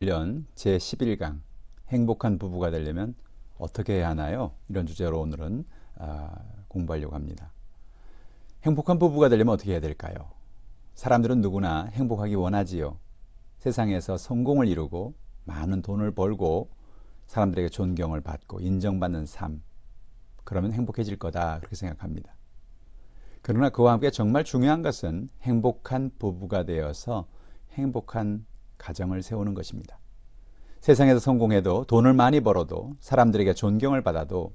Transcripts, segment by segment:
1년 제11강 행복한 부부가 되려면 어떻게 해야 하나요? 이런 주제로 오늘은 공부하려고 합니다. 행복한 부부가 되려면 어떻게 해야 될까요? 사람들은 누구나 행복하기 원하지요. 세상에서 성공을 이루고 많은 돈을 벌고 사람들에게 존경을 받고 인정받는 삶, 그러면 행복해질 거다 그렇게 생각합니다. 그러나 그와 함께 정말 중요한 것은 행복한 부부가 되어서 행복한 가정을 세우는 것입니다. 세상에서 성공해도 돈을 많이 벌어도 사람들에게 존경을 받아도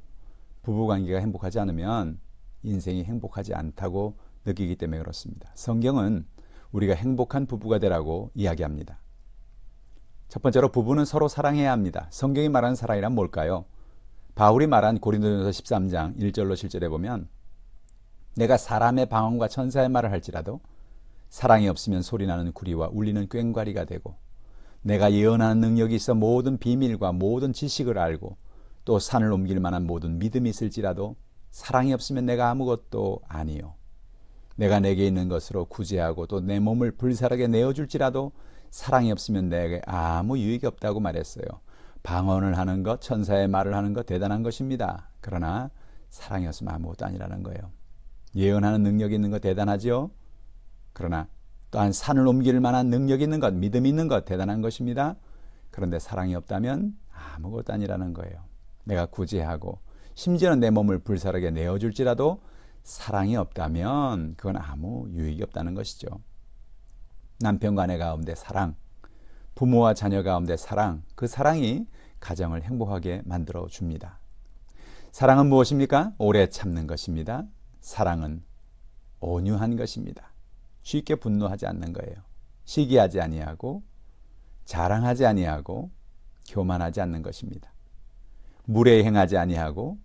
부부관계가 행복하지 않으면 인생이 행복하지 않다고 느끼기 때문에 그렇습니다. 성경은 우리가 행복한 부부가 되라고 이야기합니다. 첫 번째로 부부는 서로 사랑해야 합니다. 성경이 말하는 사랑이란 뭘까요? 바울이 말한 고린도전서 13장 1절로 7절에 보면 내가 사람의 방언과 천사의 말을 할지라도 사랑이 없으면 소리나는 구리와 울리는 꽹과리가 되고 내가 예언하는 능력이 있어 모든 비밀과 모든 지식을 알고 또 산을 옮길 만한 모든 믿음이 있을지라도 사랑이 없으면 내가 아무것도 아니요. 내가 내게 있는 것으로 구제하고 또 내 몸을 불사르게 내어줄지라도 사랑이 없으면 내게 아무 유익이 없다고 말했어요. 방언을 하는 것, 천사의 말을 하는 것 대단한 것입니다. 그러나 사랑이 없으면 아무것도 아니라는 거예요. 예언하는 능력이 있는 것 대단하죠. 그러나 또한 산을 옮길 만한 능력이 있는 것, 믿음이 있는 것 대단한 것입니다. 그런데 사랑이 없다면 아무것도 아니라는 거예요. 내가 구제하고 심지어는 내 몸을 불사르게 내어줄지라도 사랑이 없다면 그건 아무 유익이 없다는 것이죠. 남편과 아내 가운데 사랑, 부모와 자녀 가운데 사랑, 그 사랑이 가정을 행복하게 만들어 줍니다. 사랑은 무엇입니까? 오래 참는 것입니다. 사랑은 온유한 것입니다. 쉽게 분노하지 않는 거예요. 시기하지 아니하고 자랑하지 아니하고 교만하지 않는 것입니다. 무례행하지 아니하고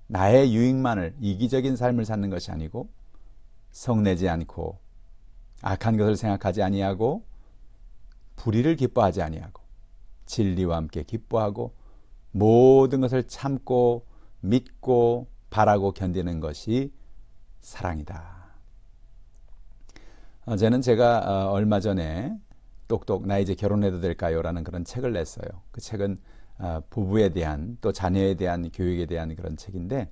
나의 유익만을 이기적인 삶을 사는 것이 아니고 성내지 않고 악한 것을 생각하지 아니하고 불의를 기뻐하지 아니하고 진리와 함께 기뻐하고 모든 것을 참고 믿고 바라고 견디는 것이 사랑이다. 저는 제가 얼마 전에 똑똑 나 이제 결혼해도 될까요? 라는 그런 책을 냈어요. 그 책은 부부에 대한 또 자녀에 대한 교육에 대한 그런 책인데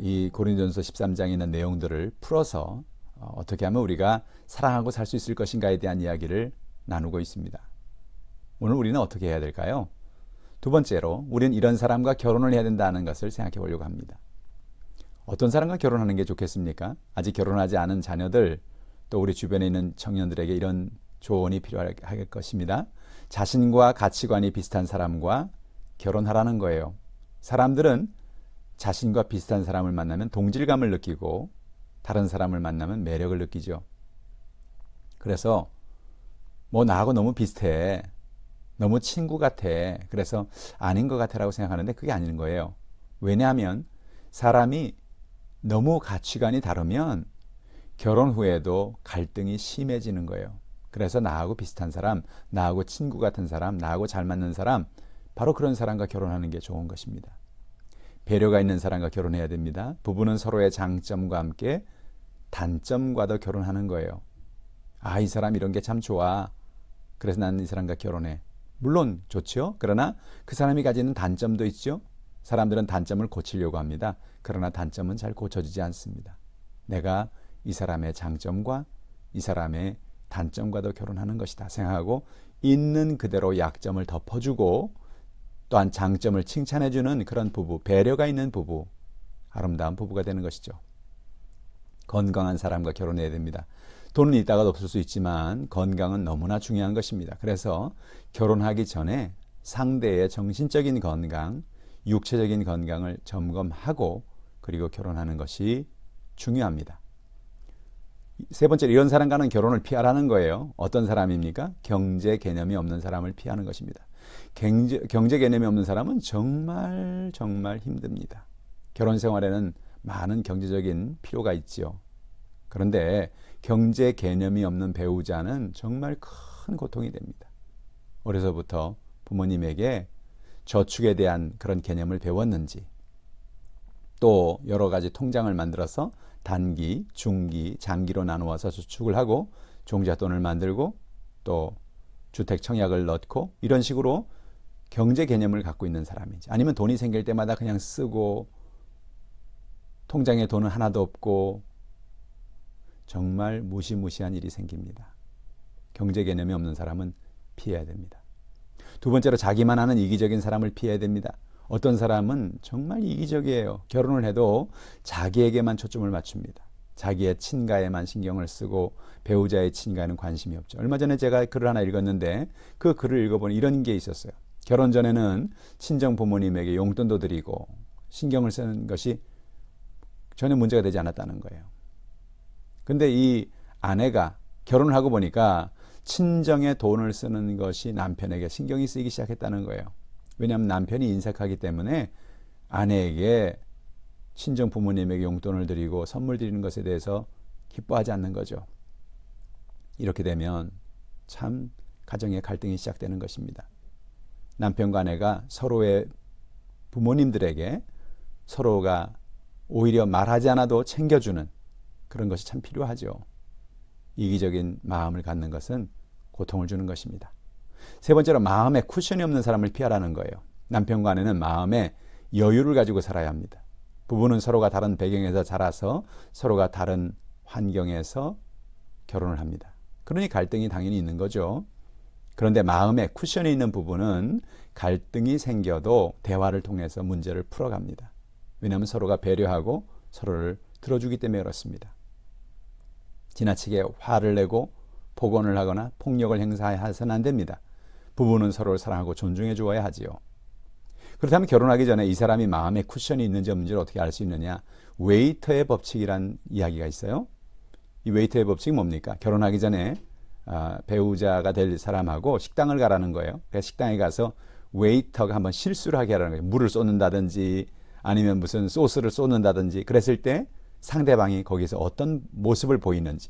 이 고린도전서 13장에 있는 내용들을 풀어서 어떻게 하면 우리가 사랑하고 살 수 있을 것인가에 대한 이야기를 나누고 있습니다. 오늘 우리는 어떻게 해야 될까요? 두 번째로 우리는 이런 사람과 결혼을 해야 된다는 것을 생각해 보려고 합니다. 어떤 사람과 결혼하는 게 좋겠습니까? 아직 결혼하지 않은 자녀들 또 우리 주변에 있는 청년들에게 이런 조언이 필요할 것입니다. 자신과 가치관이 비슷한 사람과 결혼하라는 거예요. 사람들은 자신과 비슷한 사람을 만나면 동질감을 느끼고 다른 사람을 만나면 매력을 느끼죠. 그래서 뭐 나하고 너무 비슷해. 너무 친구 같아. 그래서 아닌 것 같아라고 생각하는데 그게 아닌 거예요. 왜냐하면 사람이 너무 가치관이 다르면 결혼 후에도 갈등이 심해지는 거예요. 그래서 나하고 비슷한 사람, 나하고 친구 같은 사람, 나하고 잘 맞는 사람, 바로 그런 사람과 결혼하는 게 좋은 것입니다. 배려가 있는 사람과 결혼해야 됩니다. 부부는 서로의 장점과 함께 단점과도 결혼하는 거예요. 이 사람 이런 게 참 좋아. 그래서 나는 이 사람과 결혼해. 물론 좋죠. 그러나 그 사람이 가지는 단점도 있죠. 사람들은 단점을 고치려고 합니다. 그러나 단점은 잘 고쳐지지 않습니다. 내가 이 사람의 장점과 이 사람의 단점과도 결혼하는 것이다 생각하고 있는 그대로 약점을 덮어주고 또한 장점을 칭찬해주는 그런 부부, 배려가 있는 부부, 아름다운 부부가 되는 것이죠. 건강한 사람과 결혼해야 됩니다. 돈은 있다가도 없을 수 있지만 건강은 너무나 중요한 것입니다. 그래서 결혼하기 전에 상대의 정신적인 건강, 육체적인 건강을 점검하고 그리고 결혼하는 것이 중요합니다. 세 번째로 이런 사람과는 결혼을 피하라는 거예요. 어떤 사람입니까? 경제 개념이 없는 사람을 피하는 것입니다. 경제 개념이 없는 사람은 정말 힘듭니다. 결혼 생활에는 많은 경제적인 필요가 있지요. 그런데 경제 개념이 없는 배우자는 정말 큰 고통이 됩니다. 어려서부터 부모님에게 저축에 대한 그런 개념을 배웠는지 또 여러 가지 통장을 만들어서 단기, 중기, 장기로 나누어서 저축을 하고 종잣돈을 만들고 또 주택 청약을 넣고 이런 식으로 경제 개념을 갖고 있는 사람인지, 아니면 돈이 생길 때마다 그냥 쓰고 통장에 돈은 하나도 없고 정말 무시무시한 일이 생깁니다. 경제 개념이 없는 사람은 피해야 됩니다. 두 번째로 자기만 하는 이기적인 사람을 피해야 됩니다. 어떤 사람은 정말 이기적이에요. 결혼을 해도 자기에게만 초점을 맞춥니다. 자기의 친가에만 신경을 쓰고 배우자의 친가에는 관심이 없죠. 얼마 전에 제가 글을 하나 읽었는데 그 글을 읽어보니 이런 게 있었어요. 결혼 전에는 친정 부모님에게 용돈도 드리고 신경을 쓰는 것이 전혀 문제가 되지 않았다는 거예요. 근데 이 아내가 결혼을 하고 보니까 친정에 돈을 쓰는 것이 남편에게 신경이 쓰이기 시작했다는 거예요. 왜냐하면 남편이 인색하기 때문에 아내에게 친정 부모님에게 용돈을 드리고 선물 드리는 것에 대해서 기뻐하지 않는 거죠. 이렇게 되면 참 가정의 갈등이 시작되는 것입니다. 남편과 아내가 서로의 부모님들에게 서로가 오히려 말하지 않아도 챙겨주는 그런 것이 참 필요하죠. 이기적인 마음을 갖는 것은 고통을 주는 것입니다. 세 번째로 마음에 쿠션이 없는 사람을 피하라는 거예요. 남편과 아내는 마음에 여유를 가지고 살아야 합니다. 부부는 서로가 다른 배경에서 자라서 서로가 다른 환경에서 결혼을 합니다. 그러니 갈등이 당연히 있는 거죠. 그런데 마음에 쿠션이 있는 부부는 갈등이 생겨도 대화를 통해서 문제를 풀어갑니다. 왜냐하면 서로가 배려하고 서로를 들어주기 때문에 그렇습니다. 지나치게 화를 내고 폭언을 하거나 폭력을 행사해서는 안 됩니다. 부부는 서로를 사랑하고 존중해 주어야 하지요. 그렇다면 결혼하기 전에 이 사람이 마음에 쿠션이 있는지 없는지를 어떻게 알 수 있느냐? 웨이터의 법칙이란 이야기가 있어요. 이 웨이터의 법칙이 뭡니까? 결혼하기 전에 배우자가 될 사람하고 식당을 가라는 거예요. 그래서 식당에 가서 웨이터가 한번 실수를 하게 하라는 거예요. 물을 쏟는다든지 아니면 무슨 소스를 쏟는다든지 그랬을 때 상대방이 거기서 어떤 모습을 보이는지,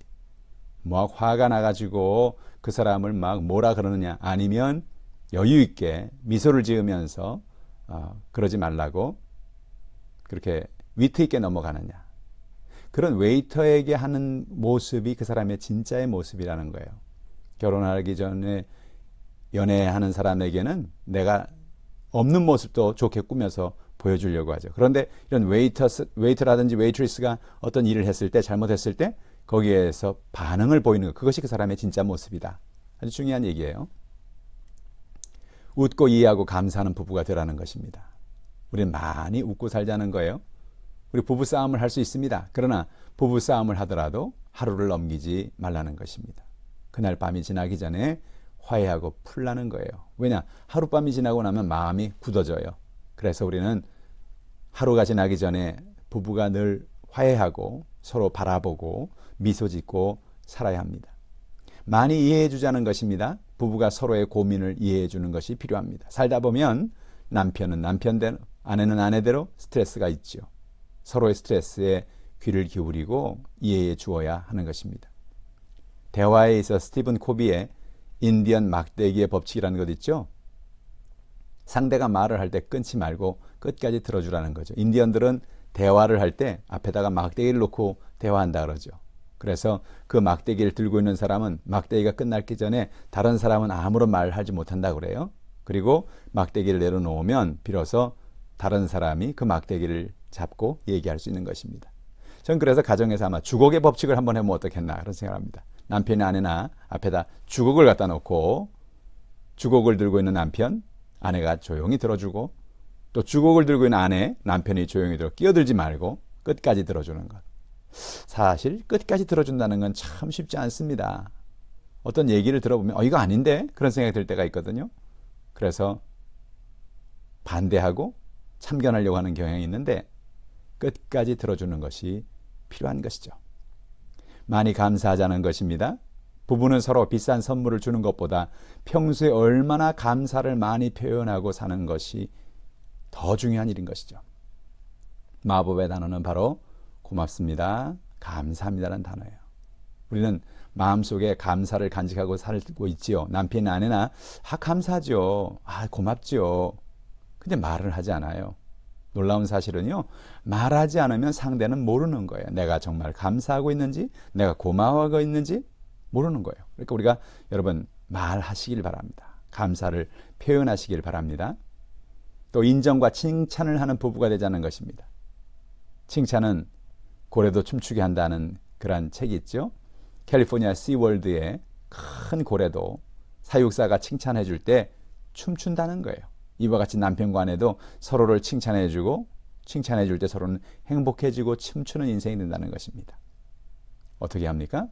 막 화가 나가지고 그 사람을 막 뭐라 그러느냐, 아니면 여유 있게 미소를 지으면서 그러지 말라고 그렇게 위트 있게 넘어가느냐, 그런 웨이터에게 하는 모습이 그 사람의 진짜의 모습이라는 거예요. 결혼하기 전에 연애하는 사람에게는 내가 없는 모습도 좋게 꾸며서 보여주려고 하죠. 그런데 이런 웨이터라든지 웨이트리스가 어떤 일을 했을 때, 잘못했을 때 거기에서 반응을 보이는 것, 그것이 그 사람의 진짜 모습이다. 아주 중요한 얘기예요. 웃고 이해하고 감사하는 부부가 되라는 것입니다. 우리는 많이 웃고 살자는 거예요. 우리 부부 싸움을 할 수 있습니다. 그러나 부부 싸움을 하더라도 하루를 넘기지 말라는 것입니다. 그날 밤이 지나기 전에 화해하고 풀라는 거예요. 왜냐? 하룻밤이 지나고 나면 마음이 굳어져요. 그래서 우리는 하루가 지나기 전에 부부가 늘 화해하고 서로 바라보고 미소 짓고 살아야 합니다. 많이 이해해 주자는 것입니다. 부부가 서로의 고민을 이해해 주는 것이 필요합니다. 살다 보면 남편은 남편대로, 아내는 아내대로 스트레스가 있죠. 서로의 스트레스에 귀를 기울이고 이해해 주어야 하는 것입니다. 대화에 있어 스티븐 코비의 인디언 막대기의 법칙이라는 것 있죠. 상대가 말을 할 때 끊지 말고 끝까지 들어주라는 거죠. 인디언들은 대화를 할 때 앞에다가 막대기를 놓고 대화한다 그러죠. 그래서 그 막대기를 들고 있는 사람은 막대기가 끝나기 전에 다른 사람은 아무런 말을 하지 못한다 그래요. 그리고 막대기를 내려놓으면 비로소 다른 사람이 그 막대기를 잡고 얘기할 수 있는 것입니다. 전 그래서 가정에서 아마 주걱의 법칙을 한번 해보면 어떻겠나 그런 생각을 합니다. 남편이 아내나 앞에다 주걱을 갖다 놓고 주걱을 들고 있는 남편, 아내가 조용히 들어주고, 또 주걱을 들고 있는 아내, 남편이 조용히 들어 끼어들지 말고 끝까지 들어주는 것. 사실 끝까지 들어준다는 건 참 쉽지 않습니다. 어떤 얘기를 들어보면 이거 아닌데? 그런 생각이 들 때가 있거든요. 그래서 반대하고 참견하려고 하는 경향이 있는데 끝까지 들어주는 것이 필요한 것이죠. 많이 감사하자는 것입니다. 부부는 서로 비싼 선물을 주는 것보다 평소에 얼마나 감사를 많이 표현하고 사는 것이 더 중요한 일인 것이죠. 마법의 단어는 바로 고맙습니다, 감사합니다라는 단어예요. 우리는 마음속에 감사를 간직하고 살고 있지요. 남편이나 아내나 감사하죠, 고맙죠. 근데 말을 하지 않아요. 놀라운 사실은요, 말하지 않으면 상대는 모르는 거예요. 내가 정말 감사하고 있는지, 내가 고마워하고 있는지 모르는 거예요. 그러니까 우리가 여러분 말하시길 바랍니다. 감사를 표현하시길 바랍니다. 또 인정과 칭찬을 하는 부부가 되자는 것입니다. 칭찬은 고래도 춤추게 한다는 그런 책이 있죠. 캘리포니아 시월드의 큰 고래도 사육사가 칭찬해 줄 때 춤춘다는 거예요. 이와 같이 남편과 아내도 서로를 칭찬해 주고 칭찬해 줄 때 서로는 행복해지고 춤추는 인생이 된다는 것입니다. 어떻게 합니까?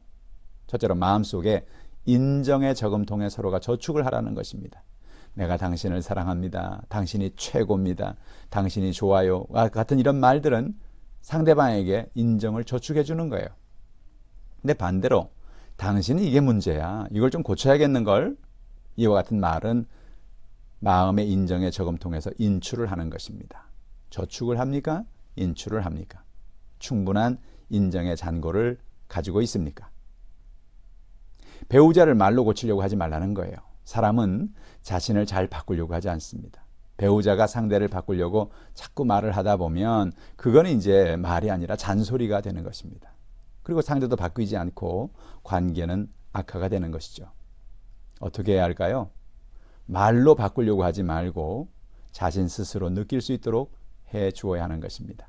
첫째로 마음속에 인정의 저금통에 서로가 저축을 하라는 것입니다. 내가 당신을 사랑합니다. 당신이 최고입니다. 당신이 좋아요. 같은 이런 말들은 상대방에게 인정을 저축해 주는 거예요. 근데 반대로 당신이 이게 문제야. 이걸 좀 고쳐야겠는걸. 이와 같은 말은 마음의 인정의 저금통에서 인출을 하는 것입니다. 저축을 합니까? 인출을 합니까? 충분한 인정의 잔고를 가지고 있습니까? 배우자를 말로 고치려고 하지 말라는 거예요. 사람은 자신을 잘 바꾸려고 하지 않습니다. 배우자가 상대를 바꾸려고 자꾸 말을 하다 보면 그거는 이제 말이 아니라 잔소리가 되는 것입니다. 그리고 상대도 바뀌지 않고 관계는 악화가 되는 것이죠. 어떻게 해야 할까요? 말로 바꾸려고 하지 말고 자신 스스로 느낄 수 있도록 해 주어야 하는 것입니다.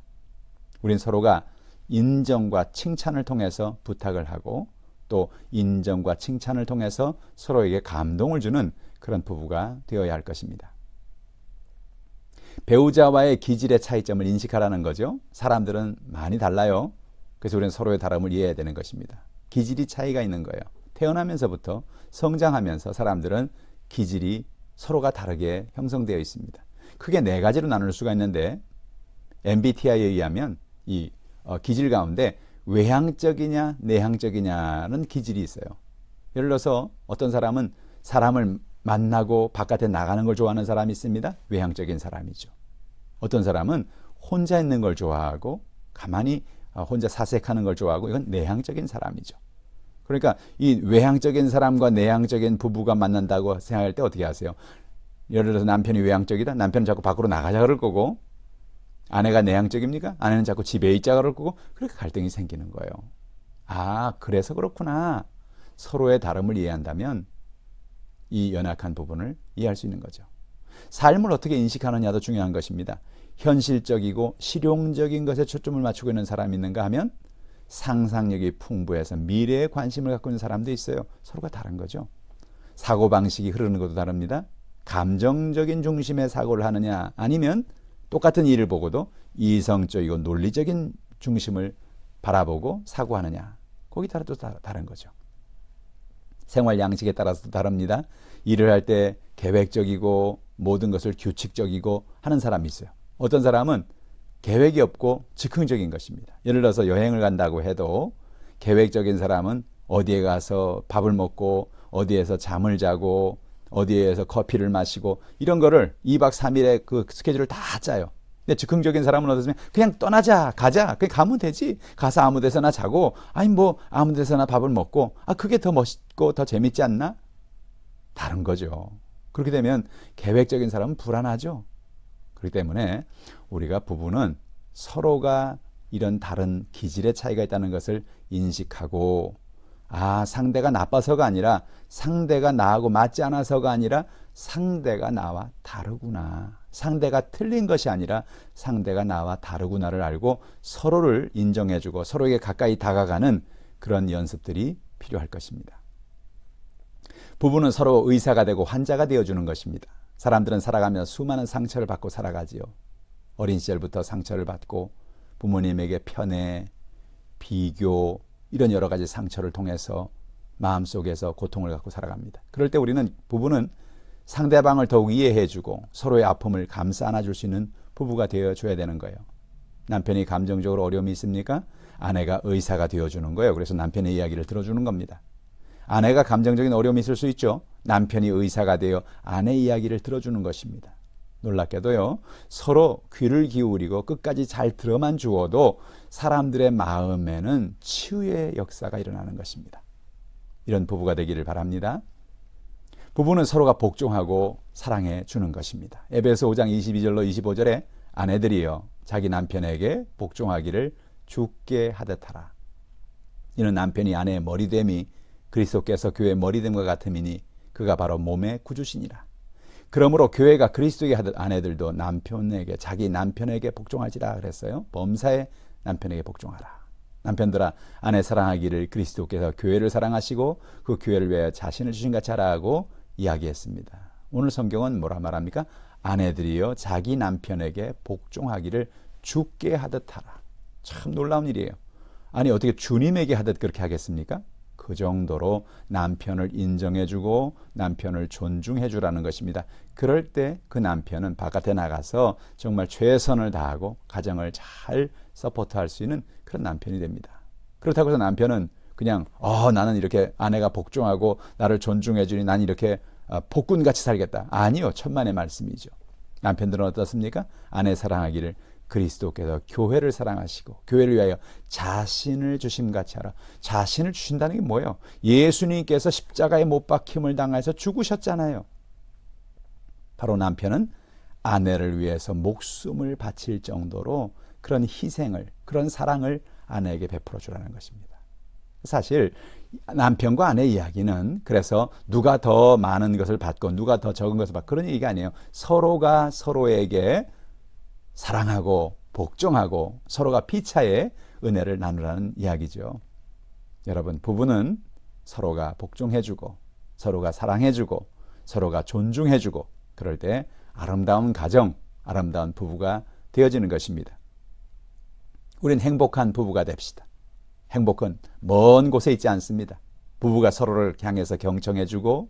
우린 서로가 인정과 칭찬을 통해서 부탁을 하고 또 인정과 칭찬을 통해서 서로에게 감동을 주는 그런 부부가 되어야 할 것입니다. 배우자와의 기질의 차이점을 인식하라는 거죠. 사람들은 많이 달라요. 그래서 우리는 서로의 다름을 이해해야 되는 것입니다. 기질이 차이가 있는 거예요. 태어나면서부터 성장하면서 사람들은 기질이 서로가 다르게 형성되어 있습니다. 크게 네 가지로 나눌 수가 있는데 MBTI에 의하면 이 기질 가운데 외향적이냐 내향적이냐는 기질이 있어요. 예를 들어서 어떤 사람은 사람을 만나고 바깥에 나가는 걸 좋아하는 사람이 있습니다. 외향적인 사람이죠. 어떤 사람은 혼자 있는 걸 좋아하고 가만히 혼자 사색하는 걸 좋아하고 이건 내향적인 사람이죠. 그러니까 이 외향적인 사람과 내향적인 부부가 만난다고 생각할 때 어떻게 하세요? 예를 들어서 남편이 외향적이다. 남편은 자꾸 밖으로 나가자 그럴 거고 아내가 내향적입니까? 아내는 자꾸 집에 있자 그럴 거고 그렇게 갈등이 생기는 거예요. 아, 그래서 그렇구나. 서로의 다름을 이해한다면 이 연약한 부분을 이해할 수 있는 거죠. 삶을 어떻게 인식하느냐도 중요한 것입니다. 현실적이고 실용적인 것에 초점을 맞추고 있는 사람이 있는가 하면 상상력이 풍부해서 미래에 관심을 갖고 있는 사람도 있어요. 서로가 다른 거죠. 사고방식이 흐르는 것도 다릅니다. 감정적인 중심의 사고를 하느냐 아니면 똑같은 일을 보고도 이성적이고 논리적인 중심을 바라보고 사고하느냐 거기 따라도 다른 거죠. 생활 양식에 따라서도 다릅니다. 일을 할 때 계획적이고 모든 것을 규칙적이고 하는 사람이 있어요. 어떤 사람은 계획이 없고 즉흥적인 것입니다. 예를 들어서 여행을 간다고 해도 계획적인 사람은 어디에 가서 밥을 먹고 어디에서 잠을 자고 어디에서 커피를 마시고 이런 거를 2박 3일의 그 스케줄을 다 짜요. 근데 즉흥적인 사람은 어떠면 그냥 떠나자 가자 그냥 가면 되지 가서 아무 데서나 자고 아니 뭐 아무 데서나 밥을 먹고 그게 더 멋있고 더 재밌지 않나? 다른 거죠. 그렇게 되면 계획적인 사람은 불안하죠. 그렇기 때문에 우리가 부부는 서로가 이런 다른 기질의 차이가 있다는 것을 인식하고 상대가 나빠서가 아니라 상대가 나하고 맞지 않아서가 아니라 상대가 나와 다르구나. 상대가 틀린 것이 아니라 상대가 나와 다르구나를 알고 서로를 인정해주고 서로에게 가까이 다가가는 그런 연습들이 필요할 것입니다. 부부는 서로 의사가 되고 환자가 되어주는 것입니다. 사람들은 살아가며 수많은 상처를 받고 살아가지요. 어린 시절부터 상처를 받고 부모님에게 편애, 비교 이런 여러 가지 상처를 통해서 마음속에서 고통을 갖고 살아갑니다. 그럴 때 부부는 상대방을 더욱 이해해주고 서로의 아픔을 감싸 안아줄 수 있는 부부가 되어줘야 되는 거예요. 남편이 감정적으로 어려움이 있습니까? 아내가 의사가 되어주는 거예요. 그래서 남편의 이야기를 들어주는 겁니다. 아내가 감정적인 어려움이 있을 수 있죠. 남편이 의사가 되어 아내 이야기를 들어주는 것입니다. 놀랍게도요. 서로 귀를 기울이고 끝까지 잘 들어만 주어도 사람들의 마음에는 치유의 역사가 일어나는 것입니다. 이런 부부가 되기를 바랍니다. 부부는 서로가 복종하고 사랑해 주는 것입니다. 에베소 5장 22절로 25절에 아내들이여 자기 남편에게 복종하기를 주께 하듯하라. 이는 남편이 아내의 머리됨이 그리스도께서 교회의 머리됨과 같음이니 그가 바로 몸의 구주시니라. 그러므로 교회가 그리스도의 아내들도 남편에게, 자기 남편에게 복종하지라 그랬어요. 범사의 남편에게 복종하라. 남편들아, 아내 사랑하기를 그리스도께서 교회를 사랑하시고 그 교회를 위하여 자신을 주신 같이 하라고 이야기했습니다. 오늘 성경은 뭐라 말합니까? 아내들이여 자기 남편에게 복종하기를 주께 하듯 하라. 참 놀라운 일이에요. 아니, 어떻게 주님에게 하듯 그렇게 하겠습니까? 그 정도로 남편을 인정해주고 남편을 존중해주라는 것입니다. 그럴 때 그 남편은 바깥에 나가서 정말 최선을 다하고 가정을 잘 서포트할 수 있는 그런 남편이 됩니다. 그렇다고 해서 남편은 그냥 나는 이렇게 아내가 복종하고 나를 존중해주니 난 이렇게 폭군같이 살겠다. 아니요. 천만의 말씀이죠. 남편들은 어떻습니까? 아내 사랑하기를 그리스도께서 교회를 사랑하시고 교회를 위하여 자신을 주심같이 하라. 자신을 주신다는 게 뭐예요? 예수님께서 십자가에 못 박힘을 당해서 죽으셨잖아요. 바로 남편은 아내를 위해서 목숨을 바칠 정도로 그런 희생을, 그런 사랑을 아내에게 베풀어 주라는 것입니다. 사실 남편과 아내 이야기는 그래서 누가 더 많은 것을 받고 누가 더 적은 것을 받고 그런 얘기가 아니에요. 서로가 서로에게 사랑하고 복종하고 서로가 피차의 은혜를 나누라는 이야기죠. 여러분, 부부는 서로가 복종해주고 서로가 사랑해주고 서로가 존중해주고 그럴 때 아름다운 가정, 아름다운 부부가 되어지는 것입니다. 우린 행복한 부부가 됩시다. 행복은 먼 곳에 있지 않습니다. 부부가 서로를 향해서 경청해주고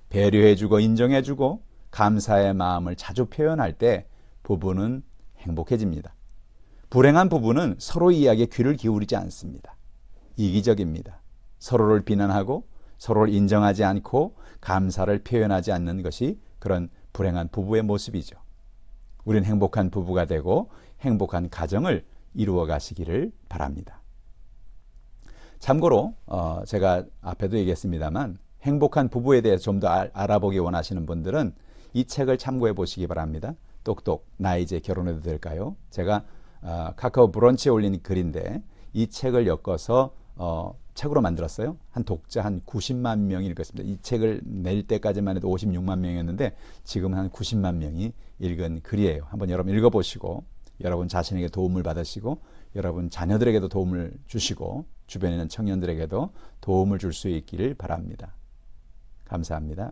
배려해주고 인정해주고 감사의 마음을 자주 표현할 때 부부는 행복해집니다. 불행한 부부는 서로 이야기에 귀를 기울이지 않습니다. 이기적입니다. 서로를 비난하고 서로를 인정하지 않고 감사를 표현하지 않는 것이 그런 불행한 부부의 모습이죠. 우리는 행복한 부부가 되고 행복한 가정을 이루어 가시기를 바랍니다. 참고로 제가 앞에도 얘기했습니다만 행복한 부부에 대해서 좀 더 알아보기 원하시는 분들은 이 책을 참고해 보시기 바랍니다. 똑똑, 나 이제 결혼해도 될까요? 제가 카카오 브런치에 올린 글인데 이 책을 엮어서 책으로 만들었어요. 한 독자 한 90만 명이 읽었습니다. 이 책을 낼 때까지만 해도 56만 명이었는데 지금은 한 90만 명이 읽은 글이에요. 한번 여러분 읽어보시고 여러분 자신에게 도움을 받으시고 여러분 자녀들에게도 도움을 주시고 주변에 있는 청년들에게도 도움을 줄 수 있기를 바랍니다. 감사합니다.